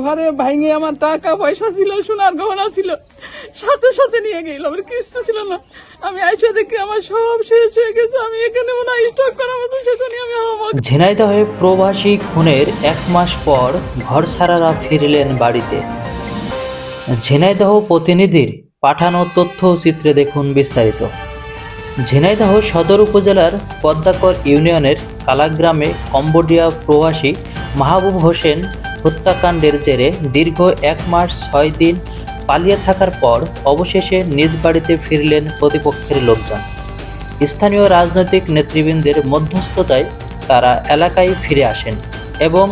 ঘরে ভাঙে আমার টাকা পয়সা ছিল, সোনার গহনা ছিল, সাথে সাথে নিয়ে গেল। আমার কিচ্ছু ছিল না। আমি আইসা দেখি আমার সব শেষ হয়ে গেছে। আমি এখানে মনে হয় স্টক করার মতো সেখানে আমি ঝিনাইদহে প্রবাসী খুনের 1 মাস পর ঘরছাড়ারা ফিরলেন বাড়িতে। ঝিনাইদহ প্রতিনিধির পাঠানো তথ্যচিত্রে দেখুন বিস্তারিত। ঝিনাইদহ সদর উপজেলার পদ্মাকর ইউনিয়নের কালাগ্রামে কম্বোডিয়া প্রবাসী মাহবুব হোসেন হত্যাকাণ্ডের জেরে দীর্ঘ 1 মাস 6 দিন পালিয়ে থাকার পর অবশেষে নিজ বাড়িতে ফিরলেন প্রতিপক্ষের লোকজন। স্থানীয় রাজনৈতিক নেতৃবৃন্দের মধ্যস্থতায় তারা এলাকায় ফিরে আসেন এবং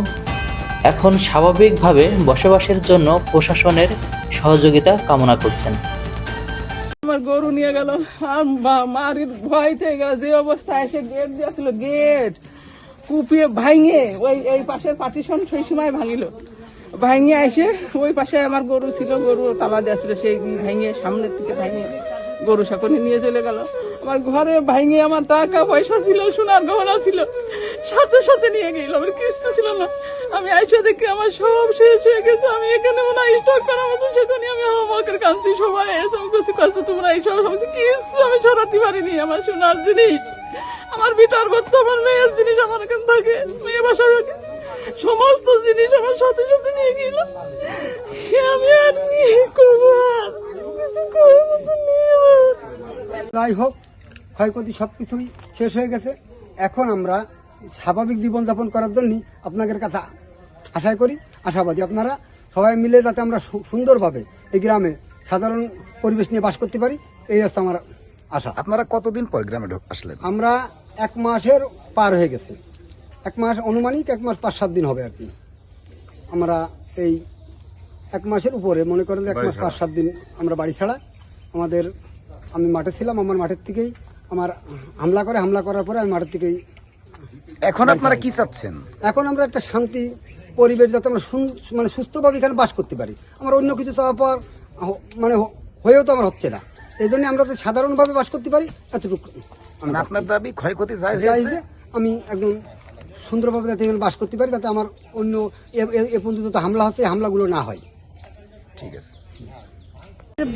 এখন স্বাভাবিকভাবে বসবাসের জন্য প্রশাসনের সহযোগিতা কামনা করছেন। আমার গরু নিয়ে গেল, মার ভয় থেকে গেল। যে অবস্থায় এসে গেট দিয়েছিল, গেট কুপিয়ে ভাঙে ওই এই পাশের পার্টিশন সেই সময় ভাঙিল। ভাঙিয়ে এসে ওই পাশে আমার গরু ছিল, গরু তালা দেওয়া ছিল, সেই ভাঙিয়ে সামনের থেকে ভাঙিয়ে গরু সাকনে নিয়ে চলে গেল। আমার ঘরে ভাঙে আমার টাকা পয়সা ছিল, সোনার গহনা ছিল, সাথে সাথে নিয়ে গেল। আমার কিচ্ছু ছিল না। আমি আইসা দেখি আমার সব শেষ হয়ে গেছে। আমি এখানে মনে হয় স্টক করার মতো সেখানে আমি আমাকে কাঁদছি। সবাই এসে কিছু কাছে তোমরা এইসব সমস্যা কিচ্ছু আমি সরাতে পারিনি। আমার সোনার জিনিস, আমার বিটার ভর্তা, আমার মেয়ের জিনিস আমার এখানে থাকে, মেয়ে বাসা থাকে, সমস্ত জিনিস আমার সাথে সাথে নিয়ে গেল। আমি আর কি করবো, আর কিছু করার মতো নেই আমার। যাই হোক, ক্ষয়ক্ষতি সব কিছুই শেষ হয়ে গেছে। এখন আমরা স্বাভাবিক জীবনযাপন করার জন্য আপনাদের কাছে আশাই করি, আশাবাদী আপনারা সবাই মিলে যাতে আমরা সুন্দরভাবে এই গ্রামে সাধারণ পরিবেশ নিয়ে বাস করতে পারি, এই হচ্ছে আমার আশা। আপনারা কতদিন পর গ্রামে আসলেন? আমরা 1 মাসের পার হয়ে গেছে। 1 মাস অনুমানিক 1 মাস 5-7 দিন হবে আর কি। আমরা এই 1 মাসের উপরে মনে করেন 1 মাস 5-7 দিন আমরা বাড়ি ছাড়া। আমি মাঠে ছিলাম, আমার মাঠের থেকেই আমার হামলা করার পরে আমি মাঠের থেকেই। এখন আপনারা কি চাচ্ছেন? এখন আমরা একটা শান্তি পরিবেশ যাতে আমরা মানে সুস্থভাবে এখানে বাস করতে পারি। আমরা অন্য কিছু চাওয়ার পর মানে হয়েও তো আমার হচ্ছে না। এই জন্য আমরা যাতে সাধারণভাবে বাস করতে পারি এতটুকু। আপনার দাবি ক্ষয়ক্ষতি যাই হয়েছে, আমি একদম সুন্দরভাবে যাতে এখানে বাস করতে পারি, যাতে আমার অন্য এ পর্যন্ত যত হামলা হচ্ছে হামলাগুলো না হয়। ঠিক আছে।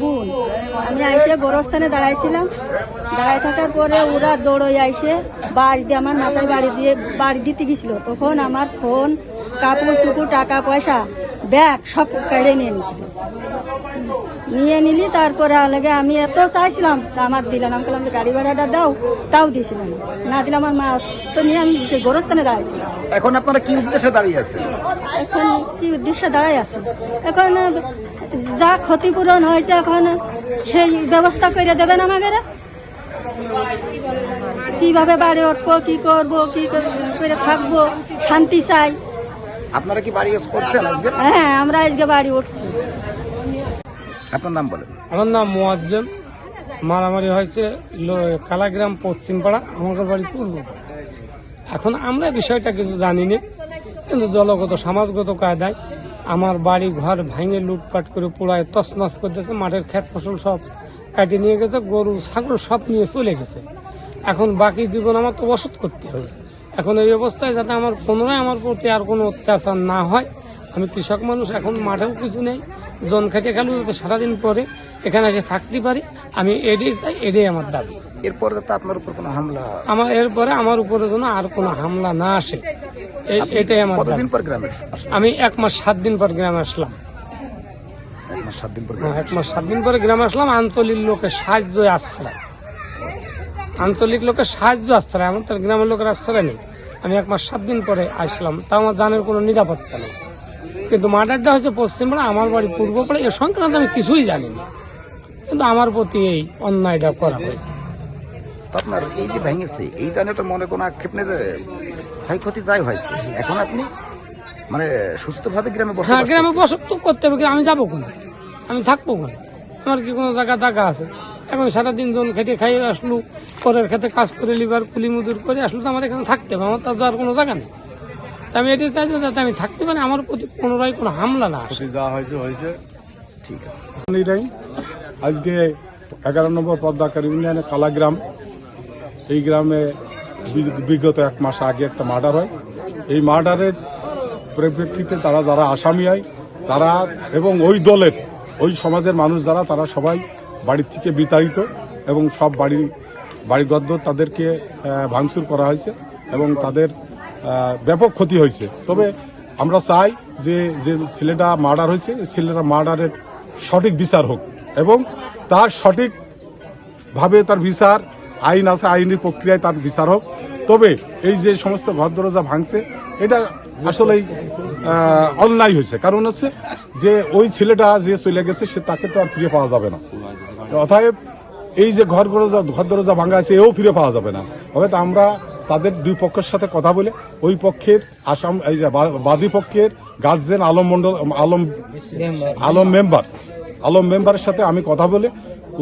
বোন, আমি আইসে গোরস্থানে দাঁড়াইছিলাম। দাঁড়াই থাকার পরে ওরা দৌড়ই আইসে বাড়ি দিয়ে আমার মাথায় বাড়ি দিতে গেছিল। তখন আমার ফোন, কাপড় চুপড়, টাকা পয়সা, ব্যাগ সব কেড়ে নিয়ে নিয়েছিল। নিয়ে নিলি, তারপরে আলাগে আমি এত চাইছিলাম, তা আমার দিলাম। আমি বললাম গাড়ি ভাড়াটা দাও, তাও দিয়েছিলাম না। দিলে আমার মা তো নিয়ে আমি সেই গোরস্থানে দাঁড়াইছিলাম। এখন আপনারা কি উদ্দেশ্যে দাঁড়িয়ে আছেন? এখন কি উদ্দেশ্যে দাঁড়াই আছে, এখন যা ক্ষতিপূরণ হয়েছে এখন সেই ব্যবস্থা করে দেবেন আমাদের। কিভাবে বাড়ি উঠবো, কি করবো, কি করে থাকবো, শান্তি চাই। আপনারা কি বাড়ি করছেন আজকে? হ্যাঁ, আমরা আজকে বাড়ি উঠছি। আপনার নাম বলেন। আমার নাম মোয়াজ্জেম। মারামারি হয়েছে কালাগ্রাম পশ্চিমপাড়া, আমাদের বাড়ি পূর্ব। এখন আমরা বিষয়টা কিছু জানি না, কিন্তু দলগত সমাজগত কায়দায় আমার বাড়ি ঘর ভাঙে লুটপাট করে পোড়ায় তছনছ করে দিয়েছে। মাঠের ক্ষেত ফসল সব কাটিয়ে নিয়ে গেছে, গরু ছাগল সব নিয়ে চলে গেছে। এখন বাকি জীবন আমার তো বসত করতে হবে। এখন এই অবস্থায় যাতে আমার পুনরায় আমার প্রতি আর কোনো অত্যাচার না হয়, আমি কৃষক মানুষ, এখন মাঠেও কিছু নেই, জন খেটে খেলেও যাতে সারাদিন পরে এখানে এসে থাকতে পারি, আমি এটাই চাই, এটাই আমার দাবি। এরপর যাতে আপনার উপর কোনো হামলা এরপরে আমার উপরে যেন আর কোনো হামলা না আসে, এটাই আমার দাবি। কতদিন পর গ্রামে আসলেন? আমি 1 মাস 7 দিন পর গ্রামে আসলাম। 1 মাস 7 দিন পর 1 মাস 7 দিন পরে গ্রামে আসলাম। আঞ্চলিক লোকের সাহায্য আশ্রয়, আঞ্চলিক লোকের সাহায্য আশ্রয়, আমার তো গ্রামের লোকের আশ্রয় নেই। আমি 1 মাস 7 দিন পরে আসলাম, তা আমার জানের কোনো নিরাপত্তা নেই। কিন্তু মার্ডারটা হচ্ছে পশ্চিমপাড়া, আমার বাড়ি পূর্বপাড়া। এ সংক্রান্ত আমি কিছুই জানি না, কিন্তু আমার প্রতি এই অন্যায়টা করা হয়েছে। আপনার এই যে ভেঙেছে, এই জানে তো মনে কোনো আক্ষেপ নেই যে ক্ষয়ক্ষতি যাই হয়েছে। এখন আপনি মানে সুস্থভাবে গ্রামে বসবাস হ্যাঁ, গ্রামে বসত করতে হবে। আমি যাবো কোন, আমি থাকবো কোন, আমার কি কোনো জায়গা আছে? এখন সারাদিন জন খেটে খাইয়ে আসলো, পরের খেতে কাজ করে লিবার কুলি মজুর করে আসলো, তো আমার এখানে থাকতে হবে। আমার তো যাওয়ার কোনো জায়গা নেই। আমি এটাই চাই যাতে আমি থাকতে পারি, আমার প্রতি পুনরায় কোনো হামলা না আসে। ঠিক আছে। আজকে 11 নম্বর পদ্মাকর ইউনিয়নে কালাগ্রাম, এই গ্রামে বিগত 1 মাস আগে একটা মার্ডার হয়। এই মার্ডারের পরিপ্রেক্ষিতে যারা আসামি হয় তারা এবং ওই দলের ওই সমাজের মানুষ যারা তারা সবাই বাড়ির থেকে বিতাড়িত এবং সব বাড়িঘর তাদেরকে ভাঙচুর করা হয়েছে এবং তাদের ব্যাপক ক্ষতি হয়েছে। তবে আমরা চাই যে ছেলেটা মার্ডার হয়েছে ছেলেটা মার্ডারের সঠিক বিচার হোক এবং তার সঠিকভাবে তার বিচার আইন আছে আইনি প্রক্রিয়ায় তার বিচার হোক। তবে এই যে সমস্ত ঘর দরজা ভাঙছে এটা আসলেই অন্যায় হয়েছে, কারণ হচ্ছে যে ওই ছেলেটা যে চলে গেছে সে তাকে তো আর ফিরে পাওয়া যাবে না। অতএব এই যে ঘর দরজা ভাঙা আছে এও ফিরে পাওয়া যাবে না। হয়তো আমরা তাদের দুই পক্ষের সাথে কথা বলে ওই পক্ষের এই যে বাদী পক্ষের গার্জেন আলম মেম্বারের সাথে আমি কথা বলে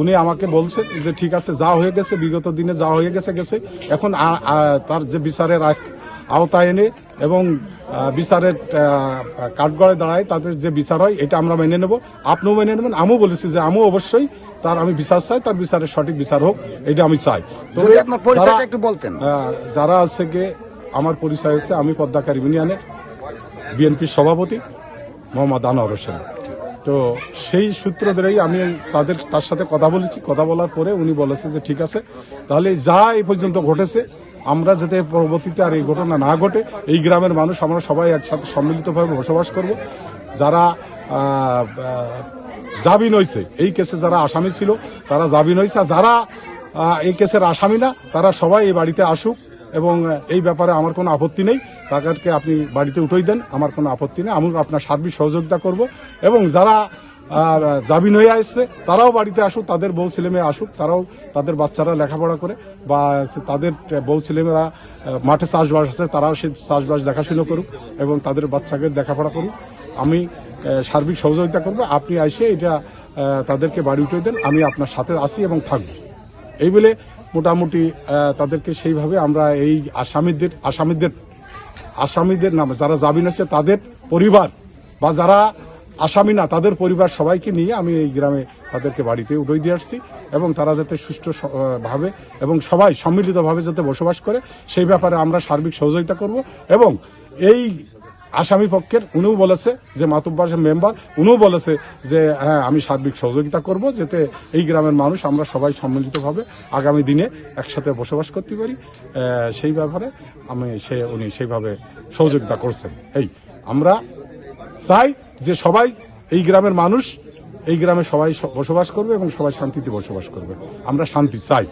উনি আমাকে বলছে যে ঠিক আছে, যা হয়ে গেছে বিগত দিনে যা হয়ে গেছে এখন তার যে বিচারের আওতায় এনে এবং বিচারের কাঠগড়ে দাঁড়ায় তাদের যে বিচার হয় এটা আমরা মেনে নেব, আপনিও মেনে নেবেন। আমিও বলেছি যে আমিও অবশ্যই তার আমি বিচার চাই, তার বিচারের সঠিক বিচার হোক এটা আমি চাই। তবে আপনার পরিচয়টা একটু বলতেন। যারা আছে গিয়ে আমার পরিচয় হচ্ছে আমি পদ্মাকার ইউনিয়নের বিএনপির সভাপতি মোহাম্মদ আনোয়ার হোসেন। তো সেই সূত্র ধরেই আমি তার সাথে কথা বলেছি। কথা বলার পরে উনি বলেছে যে ঠিক আছে, তাহলে যা এই পর্যন্ত ঘটেছে আমরা যাতে পরবর্তীতে আর এই ঘটনা না ঘটে, এই গ্রামের মানুষ আমরা সবাই একসাথে সম্মিলিতভাবে বসবাস করব। যারা জামিন হয়েছে এই কেসে যারা আসামি ছিল তারা জামিন হয়েছে, আর যারা এই কেসের আসামি না তারা সবাই এই বাড়িতে আসুক এবং এই ব্যাপারে আমার কোনো আপত্তি নেই। তাদেরকে আপনি বাড়িতে উঠেই দেন, আমার কোনো আপত্তি নেই। আমি আপনার সার্বিক সহযোগিতা করব এবং যারা জামিন হয়ে আসছে তারাও বাড়িতে আসুক, তাদের বউ ছেলেমেয়ে আসুক, তারাও তাদের বাচ্চারা লেখাপড়া করে বা তাদের বউ ছেলেমেয়েরা মাঠে চাষবাস আছে তারাও সেই চাষবাস দেখাশুনো করুক এবং তাদের বাচ্চাকে লেখাপড়া করুক। আমি সার্বিক সহযোগিতা করব, আপনি এসে এটা তাদেরকে বাড়ি উঠে দেন, আমি আপনার সাথে আসি এবং থাকব। এই বলে মোটামুটি তাদেরকে সেইভাবে আমরা এই আসামিদের নামে যারা জামিন আছে তাদের পরিবার বা যারা আসামি না তাদের পরিবার সবাইকে নিয়ে আমি এই গ্রামে তাদেরকে বাড়িতে উঠে দিয়ে আসছি এবং তারা যাতে সুষ্ঠুভাবে এবং সবাই সম্মিলিতভাবে যাতে বসবাস করে সেই ব্যাপারে আমরা সার্বিক সহযোগিতা করব। এবং এই আসামি পক্ষের উনিও বলেছে যে মাতুব্বার মেম্বার উনিও বলেছে যে হ্যাঁ আমি সার্বিক সহযোগিতা করব যাতে এই গ্রামের মানুষ আমরা সবাই সম্মিলিতভাবে আগামী দিনে একসাথে বসবাস করতে পারি। সেই ব্যাপারে উনি সেইভাবে সহযোগিতা করছেন। আমরা চাই যে সবাই এই গ্রামের মানুষ এই গ্রামে সবাই বসবাস করবে এবং সবাই শান্তিতে বসবাস করবে। আমরা শান্তি চাই।